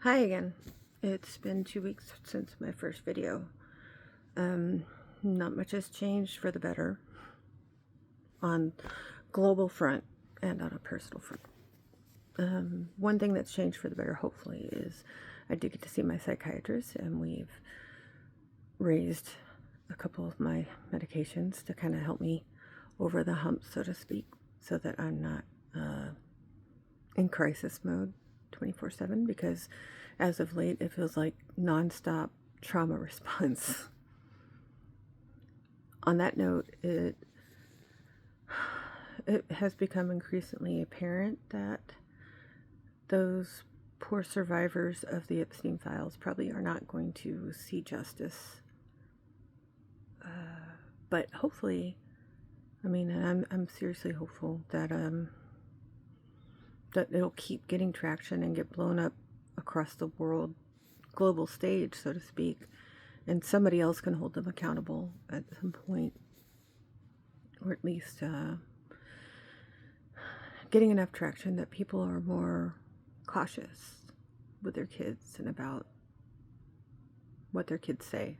Hi again. It's been 2 weeks since my first video. Not much has changed for the better on global front and on a personal front. One thing that's changed for the better, hopefully, is I did get to see my psychiatrist, and we've raised a couple of my medications to kind of help me over the hump, so to speak, so that I'm not in crisis mode 24/7, because as of late it feels like nonstop trauma response. On that note, it has become increasingly apparent that those poor survivors of the Epstein files probably are not going to see justice. But hopefully, I'm seriously hopeful that that it'll keep getting traction and get blown up across the world, global stage, so to speak, and somebody else can hold them accountable at some point, or at least getting enough traction that people are more cautious with their kids and about what their kids say.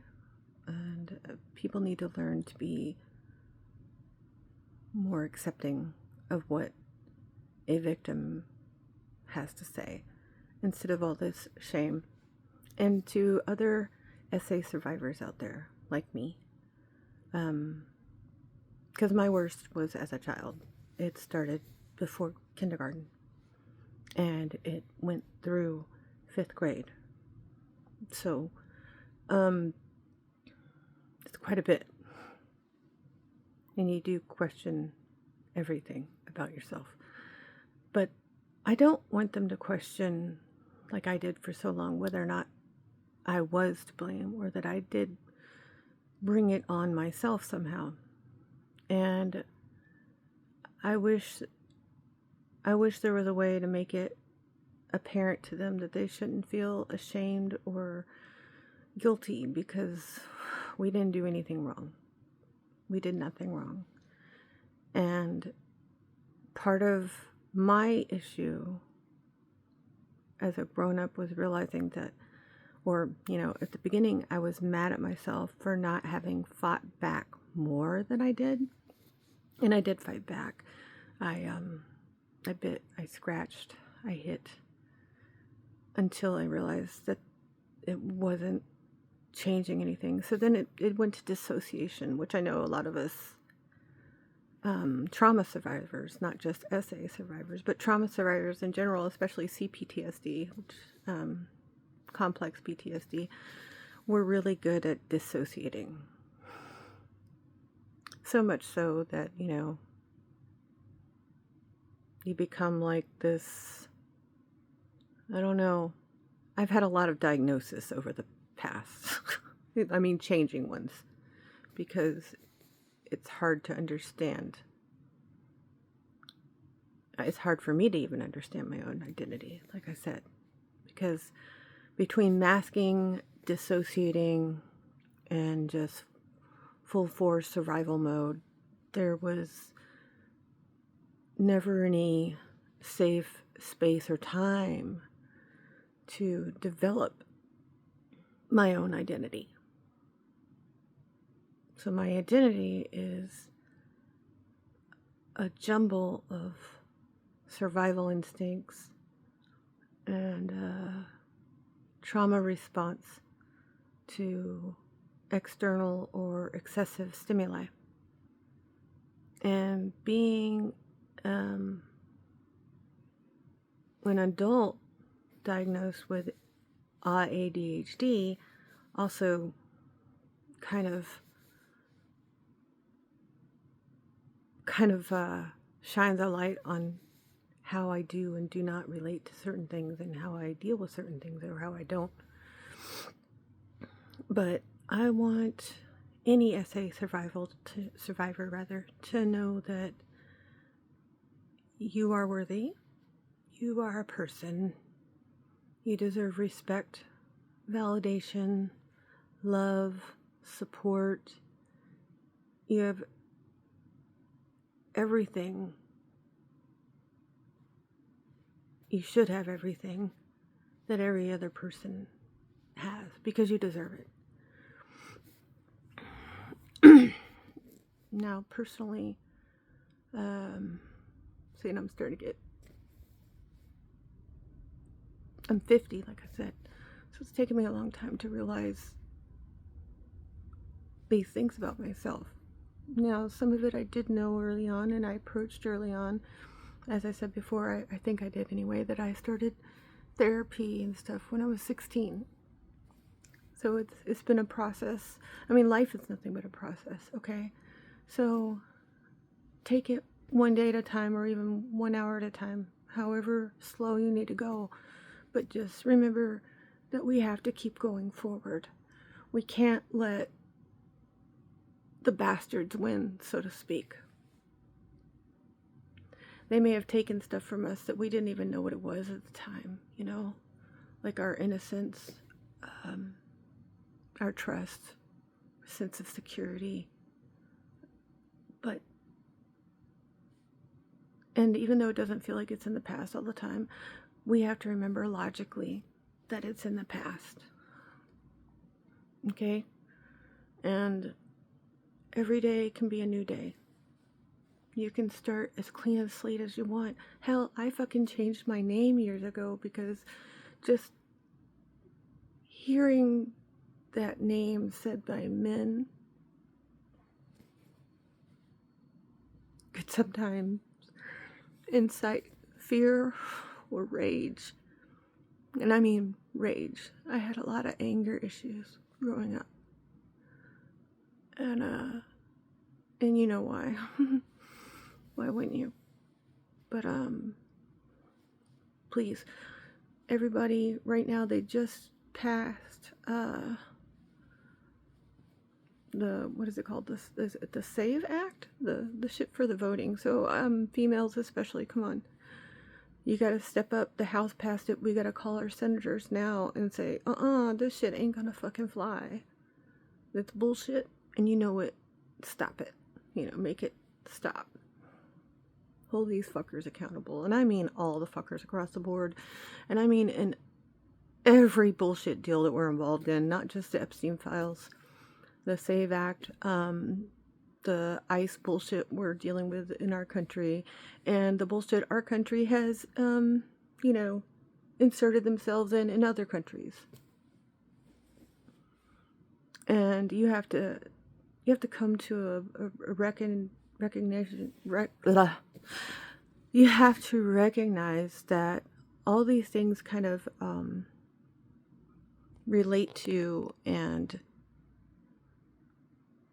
And people need to learn to be more accepting of what a victim has to say, instead of all this shame. And to other SA survivors out there like me, because my worst was as a child. It started before kindergarten, and it went through 5th grade. So, it's quite a bit. And you do question everything about yourself. But I don't want them to question, like I did for so long, whether or not I was to blame or that I did bring it on myself somehow. And I wish there was a way to make it apparent to them that they shouldn't feel ashamed or guilty, because we didn't do anything wrong. We did nothing wrong. And part of my issue as a grown-up was realizing that, at the beginning I was mad at myself for not having fought back more than I did. And I did fight back. I bit, I scratched, I hit, until I realized that it wasn't changing anything. So then it went to dissociation, which I know a lot of us trauma survivors, not just SA survivors, but trauma survivors in general, especially CPTSD, which, complex PTSD, we're really good at dissociating. So much so that, you become like this, I don't know. I've had a lot of diagnosis over the past. Changing ones, because it's hard to understand. It's hard for me to even understand my own identity, like I said, because between masking, dissociating, and just full force survival mode, there was never any safe space or time to develop my own identity. So my identity is a jumble of survival instincts and trauma response to external or excessive stimuli. And being an adult diagnosed with ADHD also kind of shines a light on how I do and do not relate to certain things, and how I deal with certain things, or how I don't. But I want any SA survivor to know that you are worthy, you are a person, you deserve respect, validation, love, support. You have everything. You should have everything that every other person has, because you deserve it. Now, personally, seeing I'm starting to get, I'm 50, like I said, so it's taken me a long time to realize these things about myself. Now, some of it I did know early on, and I approached early on. As I said before, I think I did anyway, that I started therapy and stuff when I was 16. So it's been a process. I mean, life is nothing but a process, okay? So take it one day at a time, or even 1 hour at a time, however slow you need to go. But just remember that we have to keep going forward. We can't let the bastards win, so to speak. They may have taken stuff from us that we didn't even know what it was at the time, you know, like our innocence, our trust, sense of security. And even though it doesn't feel like it's in the past all the time, we have to remember logically that it's in the past. Okay? And every day can be a new day. You can start as clean a slate as you want. Hell, I fucking changed my name years ago because just hearing that name said by men could sometimes incite fear or rage. And I mean rage. I had a lot of anger issues growing up. And you know why. Why wouldn't you? But please, everybody, right now they just passed the, what is it called? The SAVE Act? The shit for the voting. So females especially, come on. You gotta step up. The House passed it. We gotta call our senators now and say, this shit ain't gonna fucking fly. It's bullshit, and you know it. Stop it. You know, make it stop. Hold these fuckers accountable. And I mean all the fuckers across the board. And I mean in every bullshit deal that we're involved in, not just the Epstein files, the SAVE Act, the ICE bullshit we're dealing with in our country, and the bullshit our country has, inserted themselves in other countries. And you have to come to a recognition. You have to recognize that all these things kind of relate to and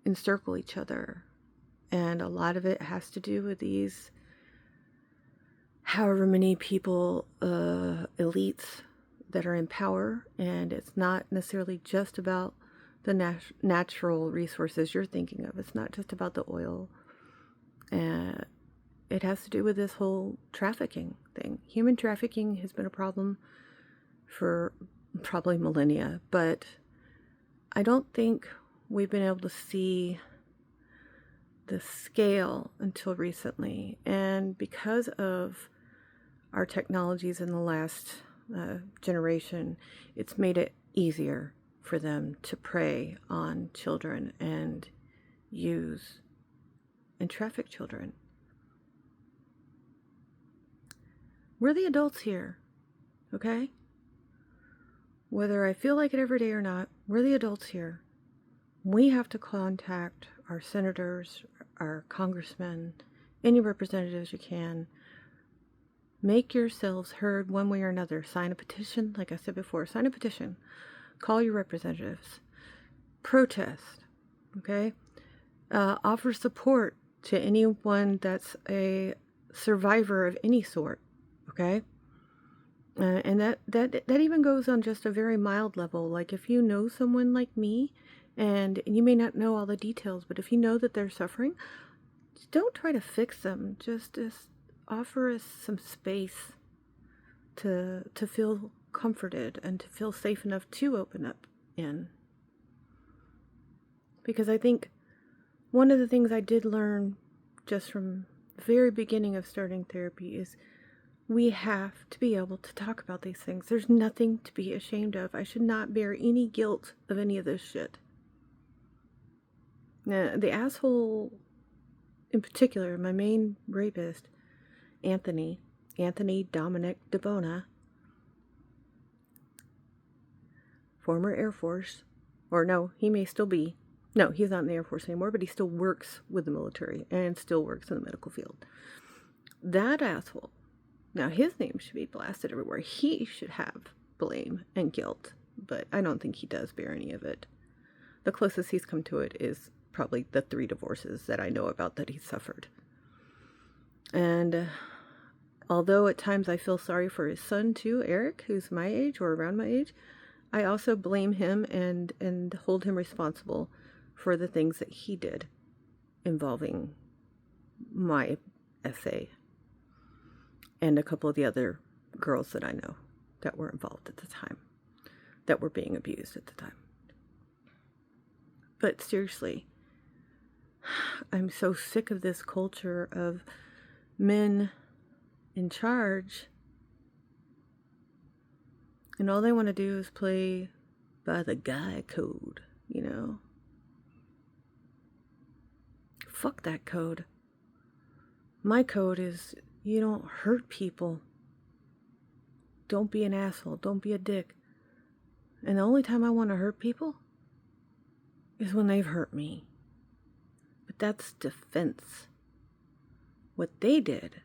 encircle each other, and a lot of it has to do with these however many people, elites that are in power. And it's not necessarily just about the natural resources you're thinking of. It's not just about the oil. It has to do with this whole trafficking thing. Human trafficking has been a problem for probably millennia, but I don't think we've been able to see the scale until recently. And because of our technologies in the last generation, it's made it easier for them to prey on children and use and traffic children. We're the adults here, okay? Whether I feel like it every day or not, we're the adults here. We have to contact our senators, our congressmen, any representatives you can. Make yourselves heard one way or another. Sign a petition, like I said before, sign a petition. Call your representatives. Protest, okay? Offer support to anyone that's a survivor of any sort, okay? And that even goes on just a very mild level. Like if you know someone like me, and you may not know all the details, but if you know that they're suffering, don't try to fix them. Just offer us some space to feel comforted and to feel safe enough to open up in. Because I think one of the things I did learn just from the very beginning of starting therapy is We have to be able to talk about these things. There's nothing to be ashamed of. I should not bear any guilt of any of this shit. Now, the asshole in particular, my main rapist, Anthony Dominic DeBona, former Air Force, or no, he may still be. No, he's not in the Air Force anymore, but he still works with the military and still works in the medical field. That asshole, now his name should be blasted everywhere. He should have blame and guilt, but I don't think he does bear any of it. The closest he's come to it is probably the 3 divorces that I know about that he suffered. And although at times I feel sorry for his son too, Eric, who's my age or around my age, I also blame him and hold him responsible for the things that he did involving my essay and a couple of the other girls that I know that were involved at the time, that were being abused at the time. But seriously, I'm so sick of this culture of men in charge, and all they want to do is play by the guy code, you know? Fuck that code. My code is you don't hurt people. Don't be an asshole. Don't be a dick. And the only time I want to hurt people is when they've hurt me. But that's defense. What they did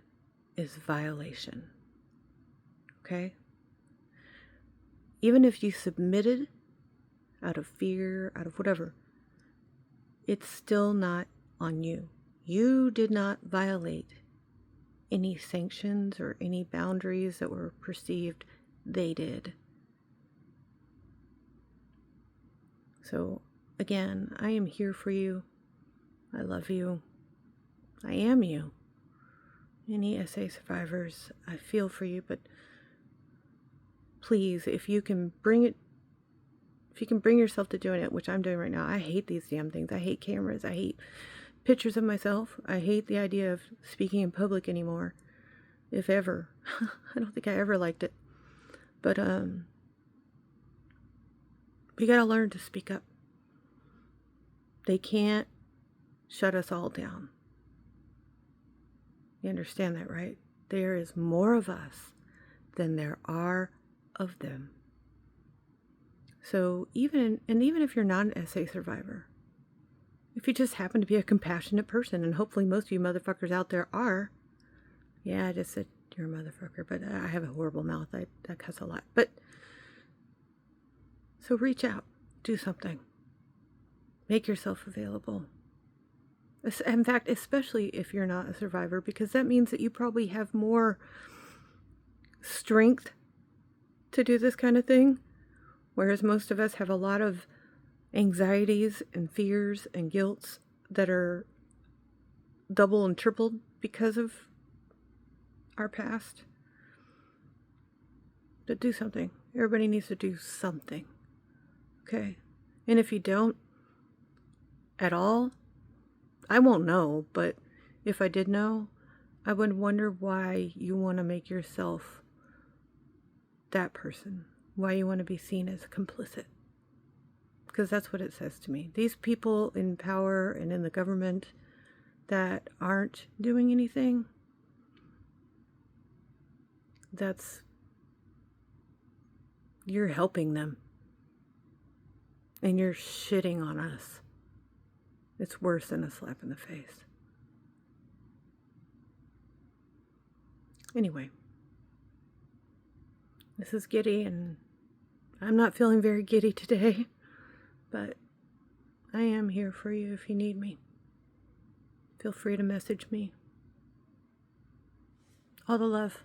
is violation. Okay? Even if you submitted out of fear, out of whatever, it's still not on you. You did not violate any sanctions or any boundaries that were perceived. They did. So, again, I am here for you. I love you. I am you. Any SA survivors, I feel for you, but please, if you can bring yourself to doing it, which I'm doing right now. I hate these damn things. I hate cameras. I hate pictures of myself. I hate the idea of speaking in public anymore, if ever. I don't think I ever liked it. But we gotta learn to speak up. They can't shut us all down. You understand that, right? There is more of us than there are of them. So even if you're not an SA survivor, if you just happen to be a compassionate person, and hopefully most of you motherfuckers out there are, yeah, I just said you're a motherfucker, but I have a horrible mouth. I cuss a lot. But, so reach out. Do something. Make yourself available. In fact, especially if you're not a survivor, because that means that you probably have more strength to do this kind of thing, whereas most of us have a lot of anxieties and fears and guilts that are double and tripled because of our past. But do something. Everybody needs to do something. Okay? And if you don't at all, I won't know, but if I did know, I would wonder why you want to make yourself that person. Why you want to be seen as complicit. Because that's what it says to me. These people in power and in the government that aren't doing anything, you're helping them. And you're shitting on us. It's worse than a slap in the face. Anyway, this is Giddy, and I'm not feeling very giddy today. But I am here for you if you need me. Feel free to message me. All the love.